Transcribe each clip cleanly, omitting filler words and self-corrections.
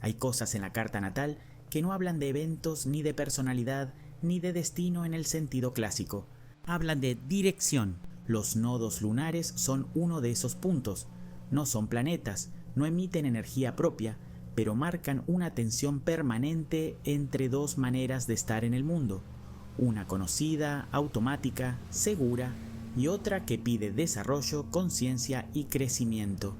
Hay cosas en la carta natal que no hablan de eventos, ni de personalidad, ni de destino en el sentido clásico. Hablan de dirección. Los nodos lunares son uno de esos puntos. No son planetas, no emiten energía propia, pero marcan una tensión permanente entre dos maneras de estar en el mundo. Una conocida, automática, segura, y otra que pide desarrollo, conciencia y crecimiento.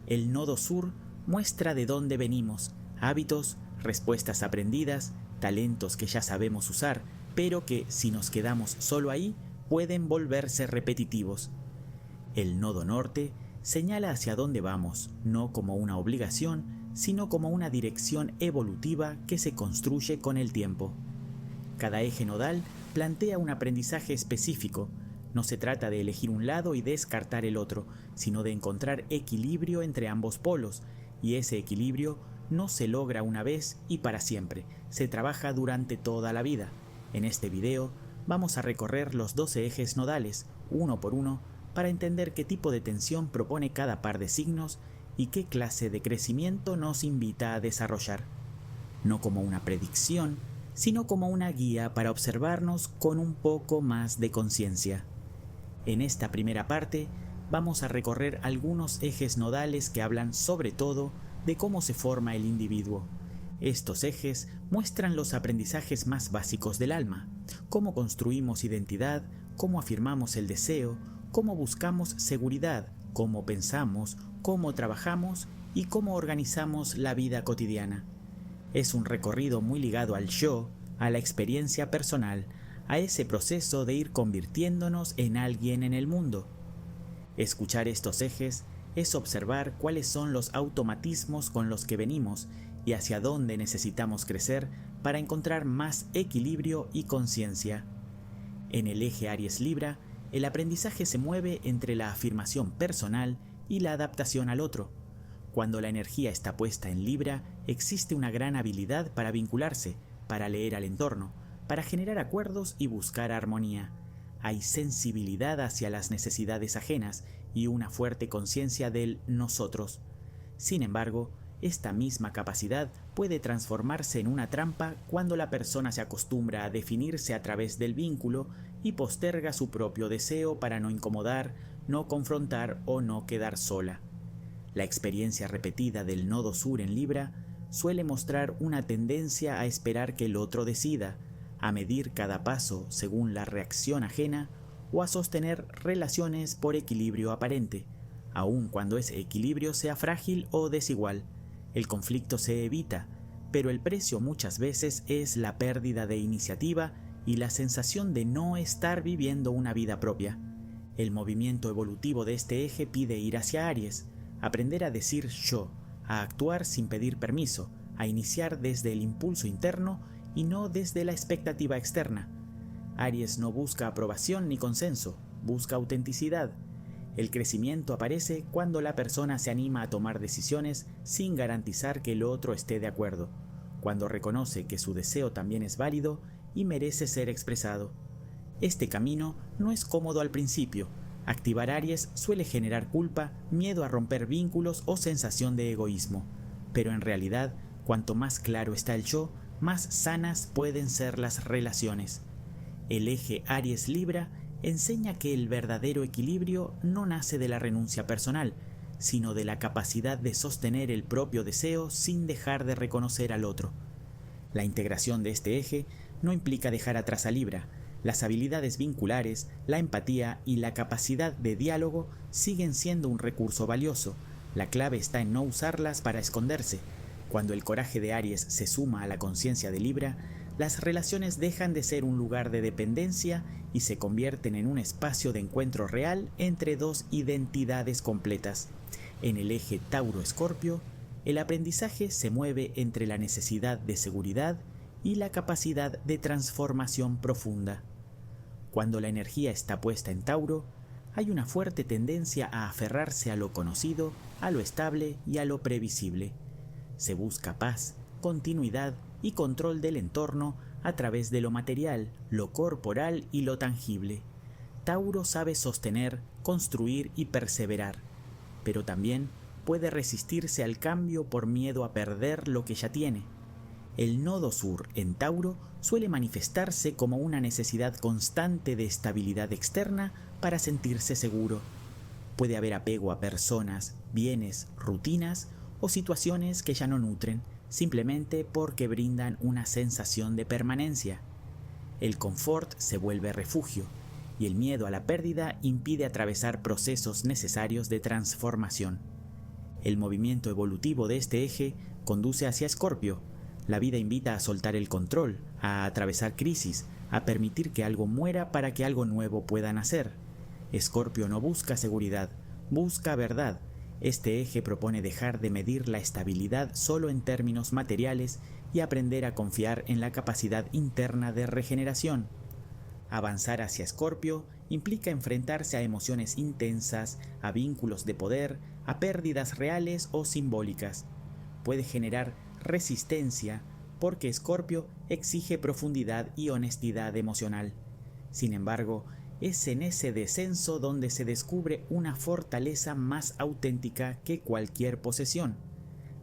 El nodo sur muestra de dónde venimos, hábitos, respuestas aprendidas, talentos que ya sabemos usar, pero que, si nos quedamos solo ahí, pueden volverse repetitivos. El nodo norte señala hacia dónde vamos, no como una obligación, sino como una dirección evolutiva que se construye con el tiempo. Cada eje nodal plantea un aprendizaje específico. No se trata de elegir un lado y descartar el otro, sino de encontrar equilibrio entre ambos polos, y ese equilibrio no se logra una vez y para siempre, se trabaja durante toda la vida. En este video vamos a recorrer los 12 ejes nodales, uno por uno, para entender qué tipo de tensión propone cada par de signos y qué clase de crecimiento nos invita a desarrollar. No como una predicción, sino como una guía para observarnos con un poco más de conciencia. En esta primera parte vamos a recorrer algunos ejes nodales que hablan sobre todo de cómo se forma el individuo. Estos ejes muestran los aprendizajes más básicos del alma, cómo construimos identidad, cómo afirmamos el deseo, cómo buscamos seguridad, cómo pensamos, cómo trabajamos y cómo organizamos la vida cotidiana. Es un recorrido muy ligado al yo, a la experiencia personal, a ese proceso de ir convirtiéndonos en alguien en el mundo. Escuchar estos ejes es observar cuáles son los automatismos con los que venimos y hacia dónde necesitamos crecer para encontrar más equilibrio y conciencia. En el eje Aries-Libra, el aprendizaje se mueve entre la afirmación personal y la adaptación al otro. Cuando la energía está puesta en Libra, existe una gran habilidad para vincularse, para leer al entorno, para generar acuerdos y buscar armonía. Hay sensibilidad hacia las necesidades ajenas y una fuerte conciencia del nosotros. Sin embargo, esta misma capacidad puede transformarse en una trampa cuando la persona se acostumbra a definirse a través del vínculo y posterga su propio deseo para no incomodar, no confrontar o no quedar sola. La experiencia repetida del nodo sur en Libra suele mostrar una tendencia a esperar que el otro decida, a medir cada paso según la reacción ajena o a sostener relaciones por equilibrio aparente, aun cuando ese equilibrio sea frágil o desigual. El conflicto se evita, pero el precio muchas veces es la pérdida de iniciativa y la sensación de no estar viviendo una vida propia. El movimiento evolutivo de este eje pide ir hacia Aries, aprender a decir yo, a actuar sin pedir permiso, a iniciar desde el impulso interno y no desde la expectativa externa. Aries no busca aprobación ni consenso, busca autenticidad. El crecimiento aparece cuando la persona se anima a tomar decisiones sin garantizar que el otro esté de acuerdo, cuando reconoce que su deseo también es válido y merece ser expresado. Este camino no es cómodo al principio. Activar Aries suele generar culpa, miedo a romper vínculos o sensación de egoísmo, pero en realidad, cuanto más claro está el yo, más sanas pueden ser las relaciones. El eje Aries-Libra enseña que el verdadero equilibrio no nace de la renuncia personal, sino de la capacidad de sostener el propio deseo sin dejar de reconocer al otro. La integración de este eje no implica dejar atrás a Libra. Las habilidades vinculares, la empatía y la capacidad de diálogo siguen siendo un recurso valioso. La clave está en no usarlas para esconderse. Cuando el coraje de Aries se suma a la conciencia de Libra, las relaciones dejan de ser un lugar de dependencia y se convierten en un espacio de encuentro real entre dos identidades completas. En el eje Tauro-Escorpio, el aprendizaje se mueve entre la necesidad de seguridad y la capacidad de transformación profunda. Cuando la energía está puesta en Tauro, hay una fuerte tendencia a aferrarse a lo conocido, a lo estable y a lo previsible. Se busca paz, continuidad y control del entorno a través de lo material, lo corporal y lo tangible. Tauro sabe sostener, construir y perseverar, pero también puede resistirse al cambio por miedo a perder lo que ya tiene. El nodo sur en Tauro suele manifestarse como una necesidad constante de estabilidad externa para sentirse seguro. Puede haber apego a personas, bienes, rutinas o situaciones que ya no nutren, simplemente porque brindan una sensación de permanencia. El confort se vuelve refugio, y el miedo a la pérdida impide atravesar procesos necesarios de transformación. El movimiento evolutivo de este eje conduce hacia Escorpio. La vida invita a soltar el control, a atravesar crisis, a permitir que algo muera para que algo nuevo pueda nacer. Escorpio no busca seguridad, busca verdad. Este eje propone dejar de medir la estabilidad solo en términos materiales y aprender a confiar en la capacidad interna de regeneración. Avanzar hacia Escorpio implica enfrentarse a emociones intensas, a vínculos de poder, a pérdidas reales o simbólicas. Puede generar resistencia porque Escorpio exige profundidad y honestidad emocional. Sin embargo, es en ese descenso donde se descubre una fortaleza más auténtica que cualquier posesión: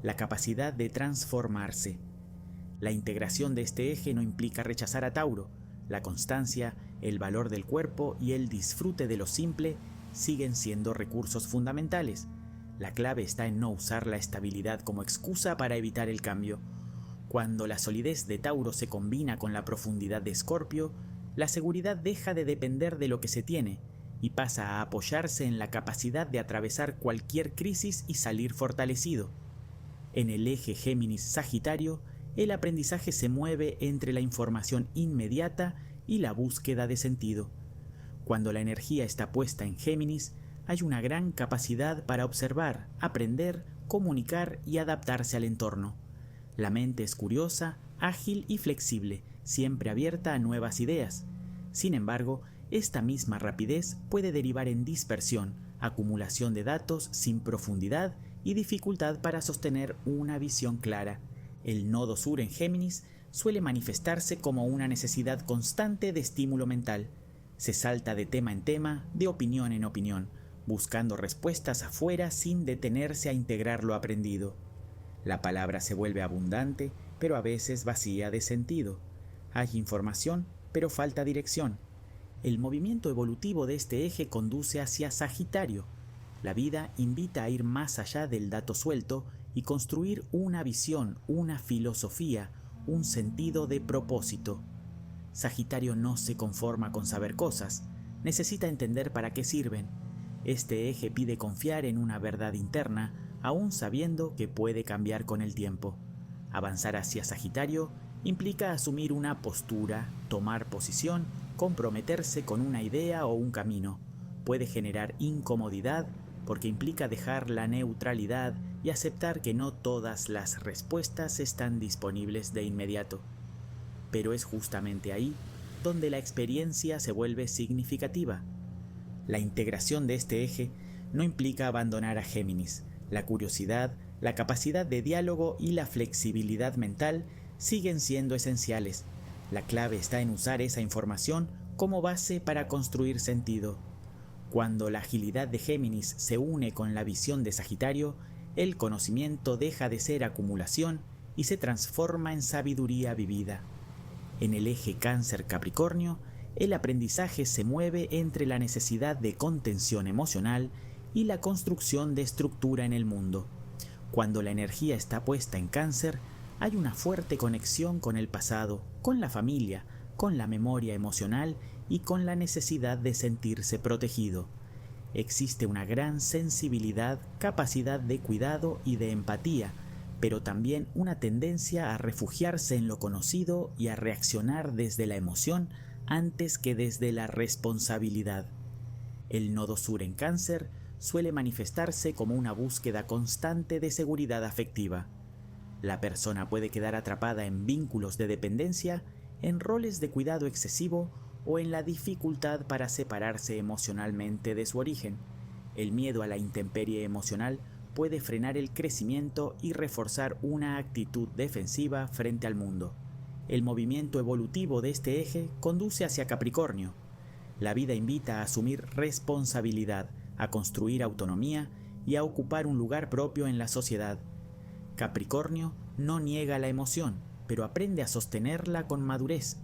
la capacidad de transformarse. La integración de este eje no implica rechazar a Tauro. La constancia, el valor del cuerpo y el disfrute de lo simple siguen siendo recursos fundamentales. La clave está en no usar la estabilidad como excusa para evitar el cambio. Cuando la solidez de Tauro se combina con la profundidad de Escorpio, la seguridad deja de depender de lo que se tiene y pasa a apoyarse en la capacidad de atravesar cualquier crisis y salir fortalecido. En el eje Géminis-Sagitario, el aprendizaje se mueve entre la información inmediata y la búsqueda de sentido. Cuando la energía está puesta en Géminis, hay una gran capacidad para observar, aprender, comunicar y adaptarse al entorno. La mente es curiosa, ágil y flexible, siempre abierta a nuevas ideas. Sin embargo, esta misma rapidez puede derivar en dispersión, acumulación de datos sin profundidad y dificultad para sostener una visión clara. El nodo sur en Géminis suele manifestarse como una necesidad constante de estímulo mental. Se salta de tema en tema, de opinión en opinión, buscando respuestas afuera sin detenerse a integrar lo aprendido. La palabra se vuelve abundante, pero a veces vacía de sentido. Hay información, pero falta dirección. El movimiento evolutivo de este eje conduce hacia Sagitario. La vida invita a ir más allá del dato suelto y construir una visión, una filosofía, un sentido de propósito. Sagitario no se conforma con saber cosas, necesita entender para qué sirven. Este eje pide confiar en una verdad interna, aún sabiendo que puede cambiar con el tiempo. Avanzar hacia Sagitario implica asumir una postura, tomar posición, comprometerse con una idea o un camino. Puede generar incomodidad porque implica dejar la neutralidad y aceptar que no todas las respuestas están disponibles de inmediato. Pero es justamente ahí donde la experiencia se vuelve significativa. La integración de este eje no implica abandonar a Géminis. La curiosidad, la capacidad de diálogo y la flexibilidad mental siguen siendo esenciales. La clave está en usar esa información como base para construir sentido. Cuando la agilidad de Géminis se une con la visión de Sagitario, el conocimiento deja de ser acumulación y se transforma en sabiduría vivida. En el eje Cáncer-Capricornio, el aprendizaje se mueve entre la necesidad de contención emocional y la construcción de estructura en el mundo. Cuando la energía está puesta en Cáncer, hay una fuerte conexión con el pasado, con la familia, con la memoria emocional y con la necesidad de sentirse protegido. Existe una gran sensibilidad, capacidad de cuidado y de empatía, pero también una tendencia a refugiarse en lo conocido y a reaccionar desde la emoción antes que desde la responsabilidad. El nodo sur en Cáncer suele manifestarse como una búsqueda constante de seguridad afectiva. La persona puede quedar atrapada en vínculos de dependencia, en roles de cuidado excesivo o en la dificultad para separarse emocionalmente de su origen. El miedo a la intemperie emocional puede frenar el crecimiento y reforzar una actitud defensiva frente al mundo. El movimiento evolutivo de este eje conduce hacia Capricornio. La vida invita a asumir responsabilidad, a construir autonomía y a ocupar un lugar propio en la sociedad. Capricornio no niega la emoción, pero aprende a sostenerla con madurez.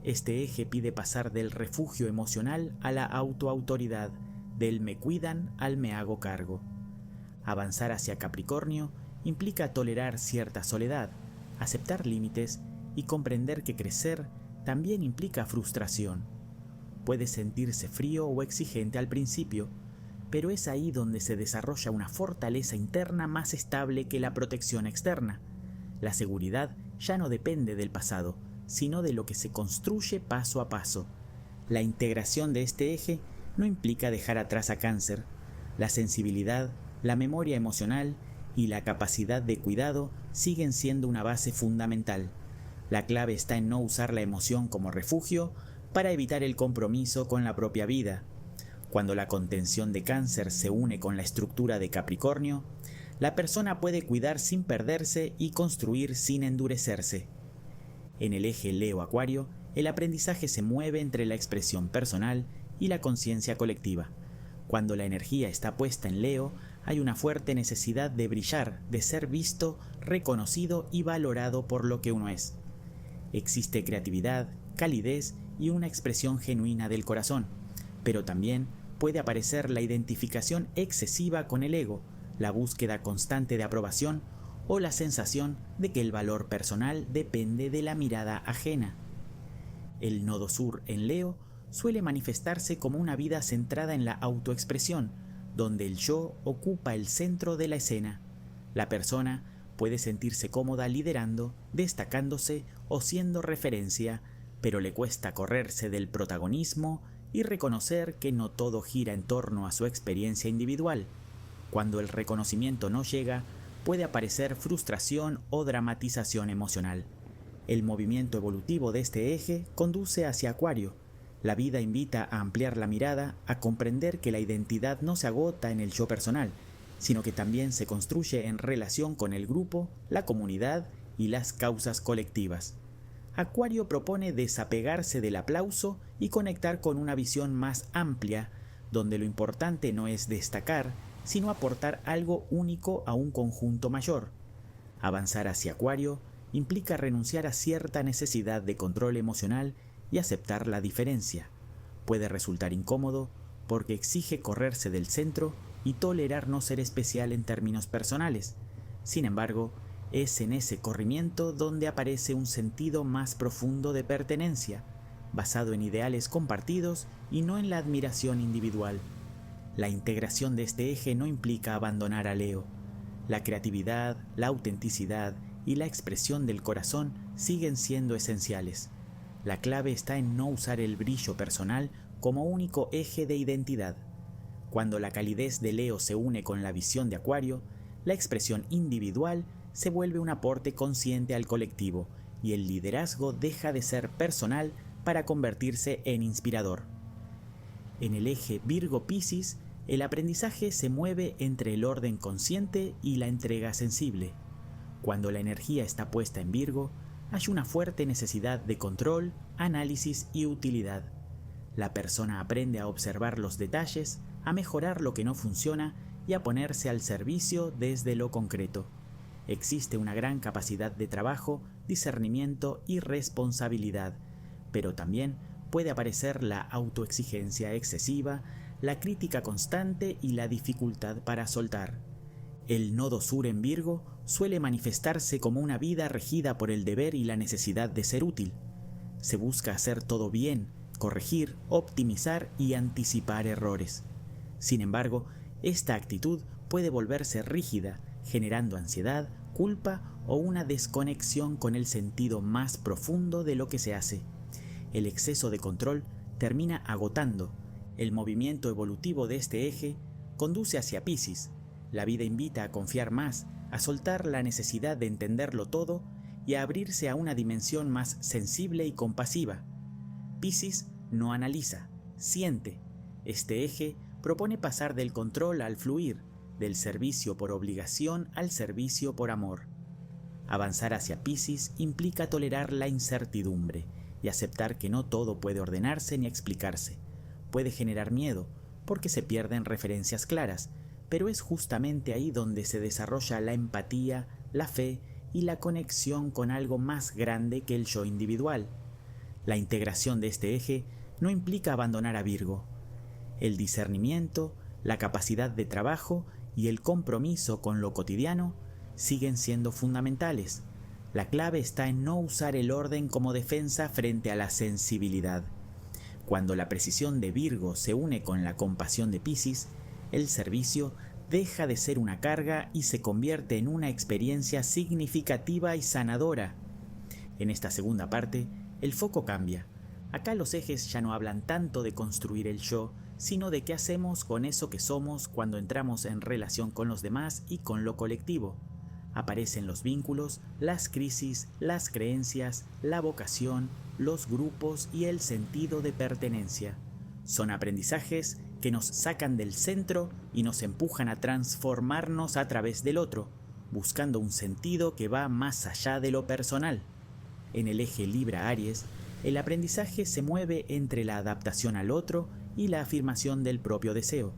Este eje pide pasar del refugio emocional a la autoautoridad, del me cuidan al me hago cargo. Avanzar hacia Capricornio implica tolerar cierta soledad, aceptar límites y comprender que crecer también implica frustración. Puede sentirse frío o exigente al principio, pero es ahí donde se desarrolla una fortaleza interna más estable que la protección externa. La seguridad ya no depende del pasado, sino de lo que se construye paso a paso. La integración de este eje no implica dejar atrás a Cáncer. La sensibilidad, la memoria emocional y la capacidad de cuidado siguen siendo una base fundamental. La clave está en no usar la emoción como refugio para evitar el compromiso con la propia vida. Cuando la contención de Cáncer se une con la estructura de Capricornio, la persona puede cuidar sin perderse y construir sin endurecerse. En el eje Leo-Acuario, el aprendizaje se mueve entre la expresión personal y la conciencia colectiva. Cuando la energía está puesta en Leo, hay una fuerte necesidad de brillar, de ser visto, reconocido y valorado por lo que uno es. Existe creatividad, calidez y una expresión genuina del corazón, pero también puede aparecer la identificación excesiva con el ego, la búsqueda constante de aprobación o la sensación de que el valor personal depende de la mirada ajena. El nodo sur en Leo suele manifestarse como una vida centrada en la autoexpresión, donde el yo ocupa el centro de la escena. La persona puede sentirse cómoda liderando, destacándose o siendo referencia, pero le cuesta correrse del protagonismo y reconocer que no todo gira en torno a su experiencia individual. Cuando el reconocimiento no llega, puede aparecer frustración o dramatización emocional. El movimiento evolutivo de este eje conduce hacia Acuario. La vida invita a ampliar la mirada, a comprender que la identidad no se agota en el yo personal, sino que también se construye en relación con el grupo, la comunidad y las causas colectivas. Acuario propone desapegarse del aplauso y conectar con una visión más amplia, donde lo importante no es destacar, sino aportar algo único a un conjunto mayor. Avanzar hacia Acuario implica renunciar a cierta necesidad de control emocional y aceptar la diferencia. Puede resultar incómodo porque exige correrse del centro y tolerar no ser especial en términos personales. Sin embargo, es en ese corrimiento donde aparece un sentido más profundo de pertenencia, basado en ideales compartidos y no en la admiración individual. La integración de este eje no implica abandonar a Leo. La creatividad, la autenticidad y la expresión del corazón siguen siendo esenciales. La clave está en no usar el brillo personal como único eje de identidad. Cuando la calidez de Leo se une con la visión de Acuario, la expresión individual se vuelve un aporte consciente al colectivo y el liderazgo deja de ser personal para convertirse en inspirador. En el eje Virgo-Piscis, el aprendizaje se mueve entre el orden consciente y la entrega sensible. Cuando la energía está puesta en Virgo, hay una fuerte necesidad de control, análisis y utilidad. La persona aprende a observar los detalles, a mejorar lo que no funciona y a ponerse al servicio desde lo concreto. Existe una gran capacidad de trabajo, discernimiento y responsabilidad, pero también puede aparecer la autoexigencia excesiva, la crítica constante y la dificultad para soltar. El nodo sur en Virgo suele manifestarse como una vida regida por el deber y la necesidad de ser útil. Se busca hacer todo bien, corregir, optimizar y anticipar errores. Sin embargo, esta actitud puede volverse rígida, generando ansiedad, culpa o una desconexión con el sentido más profundo de lo que se hace. El exceso de control termina agotando. El movimiento evolutivo de este eje conduce hacia Piscis. La vida invita a confiar más, a soltar la necesidad de entenderlo todo y a abrirse a una dimensión más sensible y compasiva. Piscis no analiza, siente. Este eje propone pasar del control al fluir, del servicio por obligación al servicio por amor. Avanzar hacia Piscis implica tolerar la incertidumbre y aceptar que no todo puede ordenarse ni explicarse. Puede generar miedo, porque se pierden referencias claras, pero es justamente ahí donde se desarrolla la empatía, la fe y la conexión con algo más grande que el yo individual. La integración de este eje no implica abandonar a Virgo. El discernimiento, la capacidad de trabajo y el compromiso con lo cotidiano siguen siendo fundamentales. La clave está en no usar el orden como defensa frente a la sensibilidad. Cuando la precisión de Virgo se une con la compasión de Piscis, el servicio deja de ser una carga y se convierte en una experiencia significativa y sanadora. En esta segunda parte, el foco cambia. Acá los ejes ya no hablan tanto de construir el yo, sino de qué hacemos con eso que somos cuando entramos en relación con los demás y con lo colectivo. Aparecen los vínculos, las crisis, las creencias, la vocación, los grupos y el sentido de pertenencia. Son aprendizajes que nos sacan del centro y nos empujan a transformarnos a través del otro, buscando un sentido que va más allá de lo personal. En el eje Libra-Aries, el aprendizaje se mueve entre la adaptación al otro y la afirmación del propio deseo.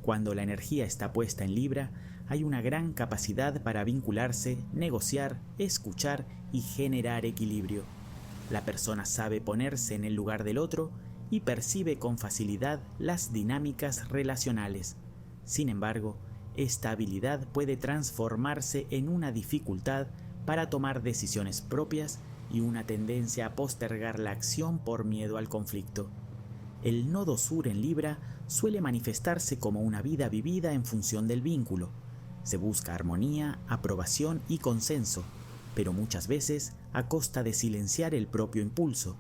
Cuando la energía está puesta en Libra, hay una gran capacidad para vincularse, negociar, escuchar y generar equilibrio. La persona sabe ponerse en el lugar del otro y percibe con facilidad las dinámicas relacionales. Sin embargo, esta habilidad puede transformarse en una dificultad para tomar decisiones propias y una tendencia a postergar la acción por miedo al conflicto. El nodo sur en Libra suele manifestarse como una vida vivida en función del vínculo. Se busca armonía, aprobación y consenso, pero muchas veces a costa de silenciar el propio impulso.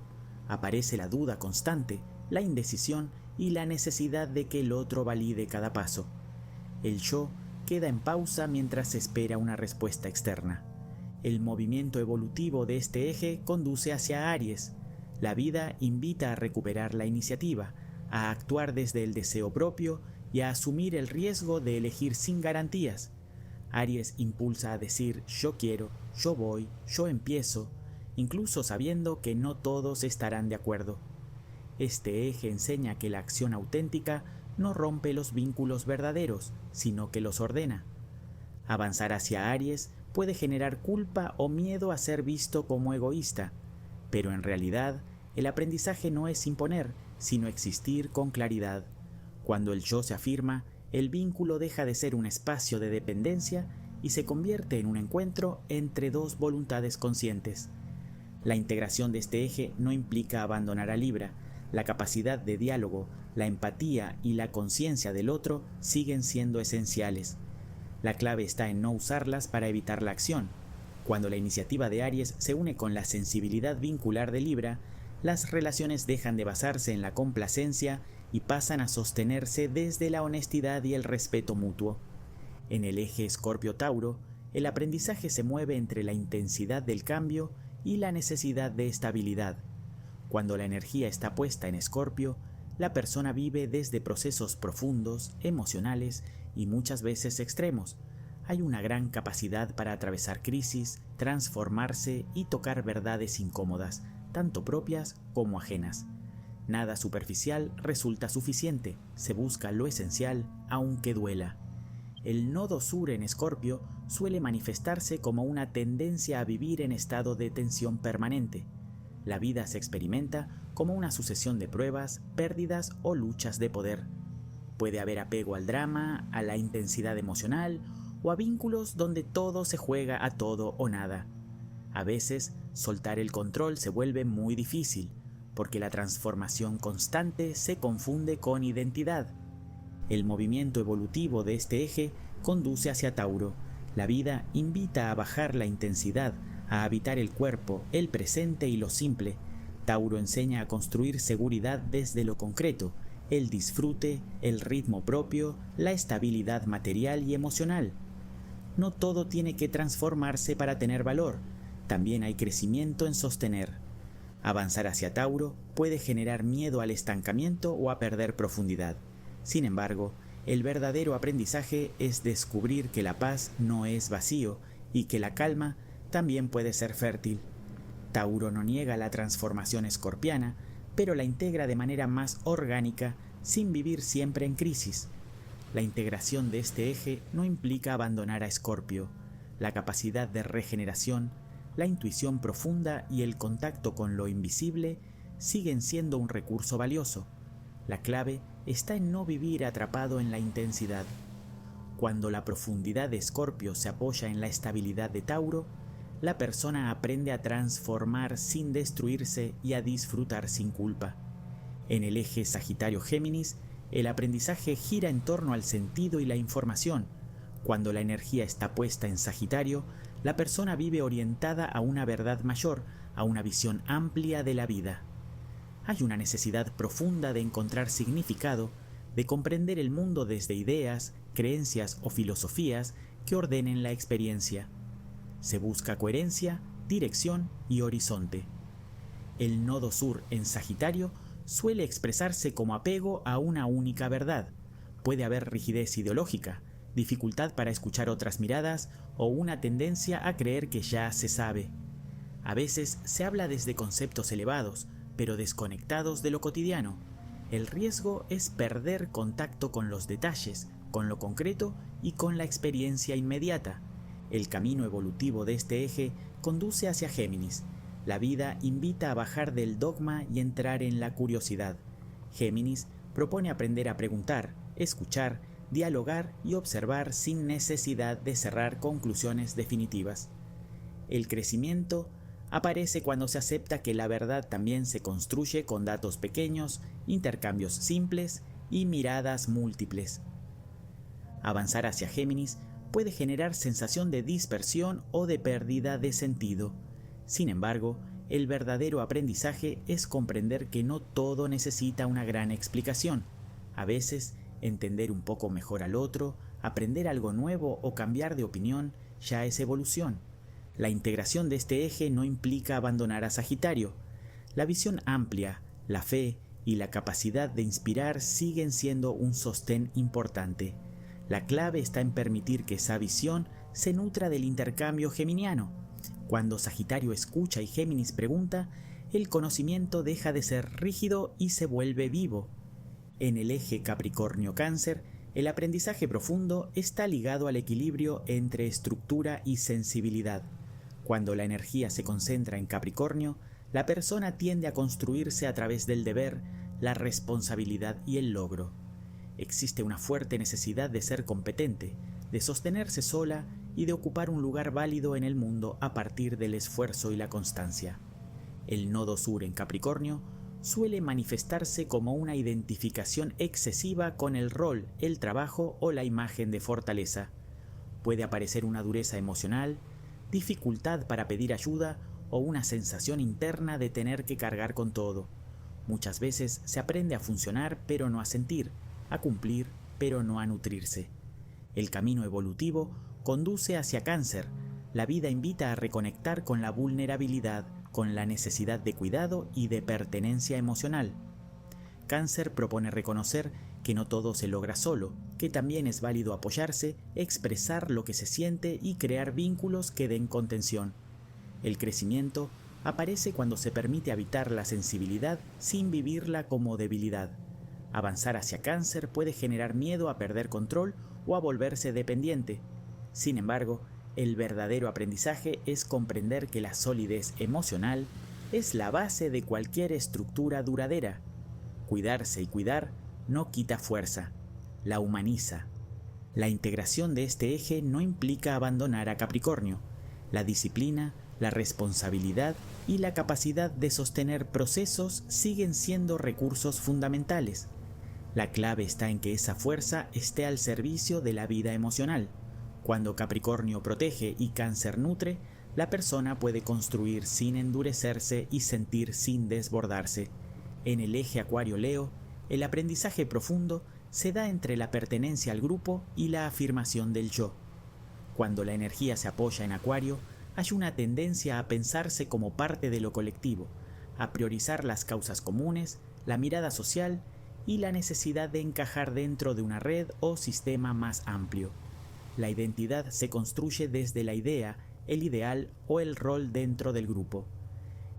Aparece la duda constante, la indecisión y la necesidad de que el otro valide cada paso. El yo queda en pausa mientras espera una respuesta externa. El movimiento evolutivo de este eje conduce hacia Aries. La vida invita a recuperar la iniciativa, a actuar desde el deseo propio y a asumir el riesgo de elegir sin garantías. Aries impulsa a decir yo quiero, yo voy, yo empiezo, incluso sabiendo que no todos estarán de acuerdo. Este eje enseña que la acción auténtica no rompe los vínculos verdaderos, sino que los ordena. Avanzar hacia Aries puede generar culpa o miedo a ser visto como egoísta, pero en realidad el aprendizaje no es imponer, sino existir con claridad. Cuando el yo se afirma, el vínculo deja de ser un espacio de dependencia y se convierte en un encuentro entre dos voluntades conscientes. La integración de este eje no implica abandonar a Libra. La capacidad de diálogo, la empatía y la conciencia del otro siguen siendo esenciales. La clave está en no usarlas para evitar la acción. Cuando la iniciativa de Aries se une con la sensibilidad vincular de Libra, las relaciones dejan de basarse en la complacencia y pasan a sostenerse desde la honestidad y el respeto mutuo. En el eje Escorpio-Tauro, el aprendizaje se mueve entre la intensidad del cambio y la necesidad de estabilidad. Cuando la energía está puesta en Escorpio, la persona vive desde procesos profundos, emocionales y muchas veces extremos. Hay una gran capacidad para atravesar crisis, transformarse y tocar verdades incómodas, tanto propias como ajenas. Nada superficial resulta suficiente, se busca lo esencial aunque duela. El nodo sur en Escorpio suele manifestarse como una tendencia a vivir en estado de tensión permanente. La vida se experimenta como una sucesión de pruebas, pérdidas o luchas de poder. Puede haber apego al drama, a la intensidad emocional o a vínculos donde todo se juega a todo o nada. A veces, soltar el control se vuelve muy difícil, porque la transformación constante se confunde con identidad. El movimiento evolutivo de este eje conduce hacia Tauro. La vida invita a bajar la intensidad, a habitar el cuerpo, el presente y lo simple. Tauro enseña a construir seguridad desde lo concreto, el disfrute, el ritmo propio, la estabilidad material y emocional. No todo tiene que transformarse para tener valor, también hay crecimiento en sostener. Avanzar hacia Tauro puede generar miedo al estancamiento o a perder profundidad. Sin embargo, el verdadero aprendizaje es descubrir que la paz no es vacío y que la calma también puede ser fértil. Tauro no niega la transformación escorpiana, pero la integra de manera más orgánica, sin vivir siempre en crisis. La integración de este eje no implica abandonar a Escorpio. La capacidad de regeneración, la intuición profunda y el contacto con lo invisible siguen siendo un recurso valioso. La clave está en no vivir atrapado en la intensidad. Cuando la profundidad de Escorpio se apoya en la estabilidad de Tauro, la persona aprende a transformar sin destruirse y a disfrutar sin culpa. En el eje Sagitario-Géminis, el aprendizaje gira en torno al sentido y la información. Cuando la energía está puesta en Sagitario, la persona vive orientada a una verdad mayor, a una visión amplia de la vida. Hay una necesidad profunda de encontrar significado, de comprender el mundo desde ideas, creencias o filosofías que ordenen la experiencia. Se busca coherencia, dirección y horizonte. El nodo sur en Sagitario suele expresarse como apego a una única verdad. Puede haber rigidez ideológica, dificultad para escuchar otras miradas o una tendencia a creer que ya se sabe. A veces se habla desde conceptos elevados, pero desconectados de lo cotidiano. El riesgo es perder contacto con los detalles, con lo concreto y con la experiencia inmediata. El camino evolutivo de este eje conduce hacia Géminis. La vida invita a bajar del dogma y entrar en la curiosidad. Géminis propone aprender a preguntar, escuchar, dialogar y observar sin necesidad de cerrar conclusiones definitivas. El crecimiento aparece cuando se acepta que la verdad también se construye con datos pequeños, intercambios simples y miradas múltiples. Avanzar hacia Géminis puede generar sensación de dispersión o de pérdida de sentido. Sin embargo, el verdadero aprendizaje es comprender que no todo necesita una gran explicación. A veces, entender un poco mejor al otro, aprender algo nuevo o cambiar de opinión ya es evolución. La integración de este eje no implica abandonar a Sagitario. La visión amplia, la fe y la capacidad de inspirar siguen siendo un sostén importante. La clave está en permitir que esa visión se nutra del intercambio geminiano. Cuando Sagitario escucha y Géminis pregunta, el conocimiento deja de ser rígido y se vuelve vivo. En el eje Capricornio-Cáncer, el aprendizaje profundo está ligado al equilibrio entre estructura y sensibilidad. Cuando la energía se concentra en Capricornio, la persona tiende a construirse a través del deber, la responsabilidad y el logro. Existe una fuerte necesidad de ser competente, de sostenerse sola y de ocupar un lugar válido en el mundo a partir del esfuerzo y la constancia. El nodo sur en Capricornio suele manifestarse como una identificación excesiva con el rol, el trabajo o la imagen de fortaleza. Puede aparecer una dureza emocional, dificultad para pedir ayuda o una sensación interna de tener que cargar con todo. Muchas veces se aprende a funcionar pero no a sentir, a cumplir pero no a nutrirse. El camino evolutivo conduce hacia Cáncer. La vida invita a reconectar con la vulnerabilidad, con la necesidad de cuidado y de pertenencia emocional. Cáncer propone reconocer que no todo se logra solo, que también es válido apoyarse, expresar lo que se siente y crear vínculos que den contención. El crecimiento aparece cuando se permite habitar la sensibilidad sin vivirla como debilidad. Avanzar hacia Cáncer puede generar miedo a perder control o a volverse dependiente. Sin embargo, el verdadero aprendizaje es comprender que la solidez emocional es la base de cualquier estructura duradera. Cuidarse y cuidar no quita fuerza, la humaniza. La integración de este eje no implica abandonar a Capricornio. La disciplina, la responsabilidad y la capacidad de sostener procesos siguen siendo recursos fundamentales. La clave está en que esa fuerza esté al servicio de la vida emocional. Cuando Capricornio protege y Cáncer nutre, la persona puede construir sin endurecerse y sentir sin desbordarse. En el eje Acuario-Leo, el aprendizaje profundo se da entre la pertenencia al grupo y la afirmación del yo. Cuando la energía se apoya en Acuario, hay una tendencia a pensarse como parte de lo colectivo, a priorizar las causas comunes, la mirada social y la necesidad de encajar dentro de una red o sistema más amplio. La identidad se construye desde la idea, el ideal o el rol dentro del grupo.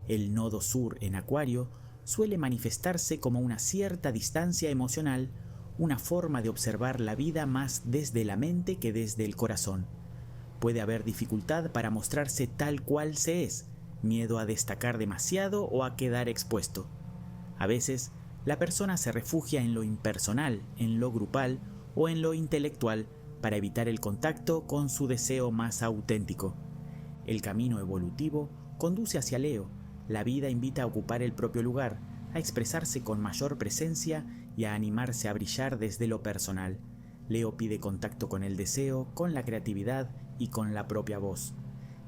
El nodo sur en Acuario suele manifestarse como una cierta distancia emocional, una forma de observar la vida más desde la mente que desde el corazón. Puede haber dificultad para mostrarse tal cual se es, miedo a destacar demasiado o a quedar expuesto. A veces, la persona se refugia en lo impersonal, en lo grupal o en lo intelectual para evitar el contacto con su deseo más auténtico. El camino evolutivo conduce hacia Leo. La vida invita a ocupar el propio lugar, a expresarse con mayor presencia y a animarse a brillar desde lo personal. Leo pide contacto con el deseo, con la creatividad y con la propia voz.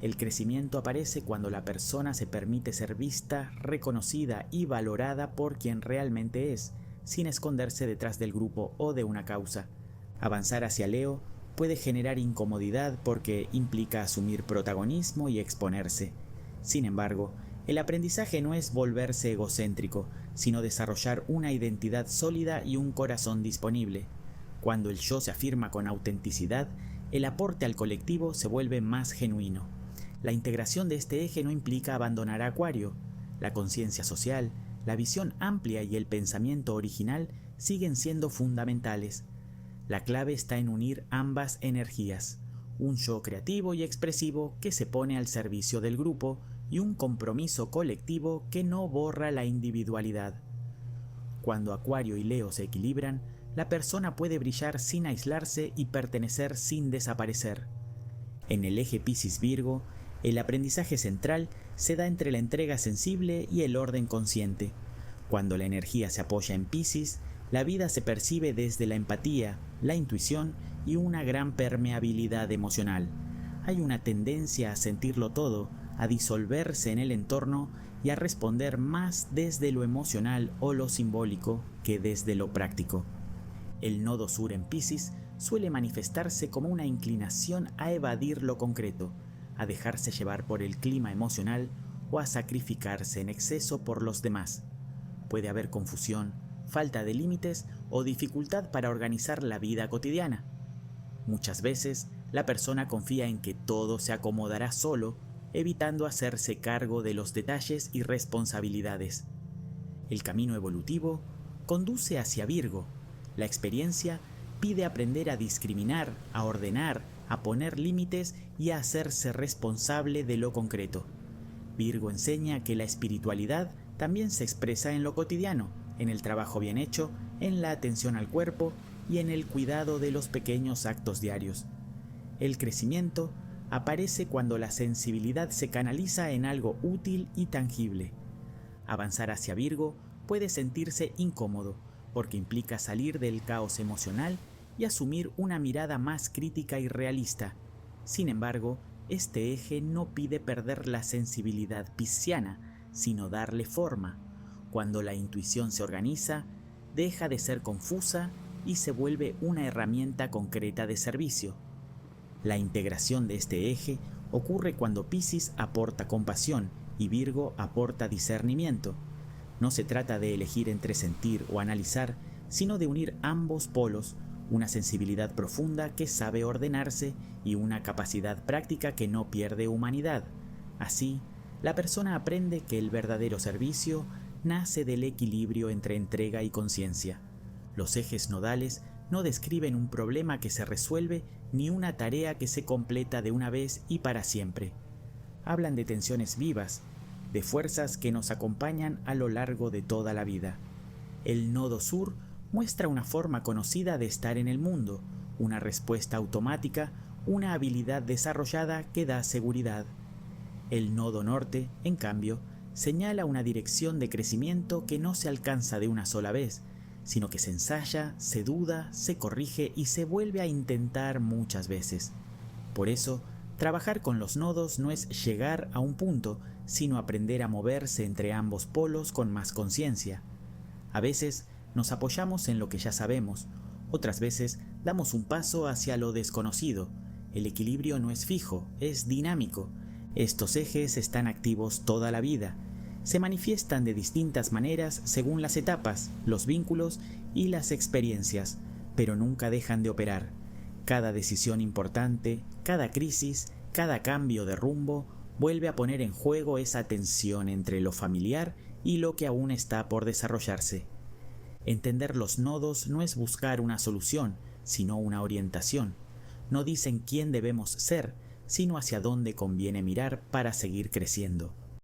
El crecimiento aparece cuando la persona se permite ser vista, reconocida y valorada por quien realmente es, sin esconderse detrás del grupo o de una causa. Avanzar hacia Leo puede generar incomodidad porque implica asumir protagonismo y exponerse. Sin embargo, el aprendizaje no es volverse egocéntrico, sino desarrollar una identidad sólida y un corazón disponible. Cuando el yo se afirma con autenticidad, el aporte al colectivo se vuelve más genuino. La integración de este eje no implica abandonar a Acuario. La conciencia social, la visión amplia y el pensamiento original siguen siendo fundamentales. La clave está en unir ambas energías, un yo creativo y expresivo que se pone al servicio del grupo y un compromiso colectivo que no borra la individualidad. Cuando Acuario y Leo se equilibran, la persona puede brillar sin aislarse y pertenecer sin desaparecer. En el eje Piscis-Virgo, el aprendizaje central se da entre la entrega sensible y el orden consciente. Cuando la energía se apoya en Piscis, la vida se percibe desde la empatía, la intuición y una gran permeabilidad emocional. Hay una tendencia a sentirlo todo, a disolverse en el entorno y a responder más desde lo emocional o lo simbólico que desde lo práctico. El nodo sur en Piscis suele manifestarse como una inclinación a evadir lo concreto, a dejarse llevar por el clima emocional o a sacrificarse en exceso por los demás. Puede haber confusión, falta de límites o dificultad para organizar la vida cotidiana. Muchas veces, la persona confía en que todo se acomodará solo, evitando hacerse cargo de los detalles y responsabilidades. El camino evolutivo conduce hacia Virgo. La experiencia pide aprender a discriminar, a ordenar, a poner límites y a hacerse responsable de lo concreto. Virgo enseña que la espiritualidad también se expresa en lo cotidiano, en el trabajo bien hecho, en la atención al cuerpo y en el cuidado de los pequeños actos diarios. El crecimiento aparece cuando la sensibilidad se canaliza en algo útil y tangible. Avanzar hacia Virgo puede sentirse incómodo, porque implica salir del caos emocional y asumir una mirada más crítica y realista. Sin embargo, este eje no pide perder la sensibilidad pisciana, sino darle forma. Cuando la intuición se organiza, deja de ser confusa y se vuelve una herramienta concreta de servicio. La integración de este eje ocurre cuando Piscis aporta compasión y Virgo aporta discernimiento. No se trata de elegir entre sentir o analizar, sino de unir ambos polos, una sensibilidad profunda que sabe ordenarse y una capacidad práctica que no pierde humanidad. Así, la persona aprende que el verdadero servicio nace del equilibrio entre entrega y conciencia. Los ejes nodales no describen un problema que se resuelve ni una tarea que se completa de una vez y para siempre. Hablan de tensiones vivas, de fuerzas que nos acompañan a lo largo de toda la vida. El nodo sur muestra una forma conocida de estar en el mundo, una respuesta automática, una habilidad desarrollada que da seguridad. El nodo norte, en cambio, señala una dirección de crecimiento que no se alcanza de una sola vez, sino que se ensaya, se duda, se corrige y se vuelve a intentar muchas veces. Por eso, trabajar con los nodos no es llegar a un punto, sino aprender a moverse entre ambos polos con más conciencia. A veces nos apoyamos en lo que ya sabemos, otras veces damos un paso hacia lo desconocido. El equilibrio no es fijo, es dinámico. Estos ejes están activos toda la vida. Se manifiestan de distintas maneras según las etapas, los vínculos y las experiencias, pero nunca dejan de operar. Cada decisión importante, cada crisis, cada cambio de rumbo, vuelve a poner en juego esa tensión entre lo familiar y lo que aún está por desarrollarse. Entender los nodos no es buscar una solución, sino una orientación. No dicen quién debemos ser, sino hacia dónde conviene mirar para seguir creciendo.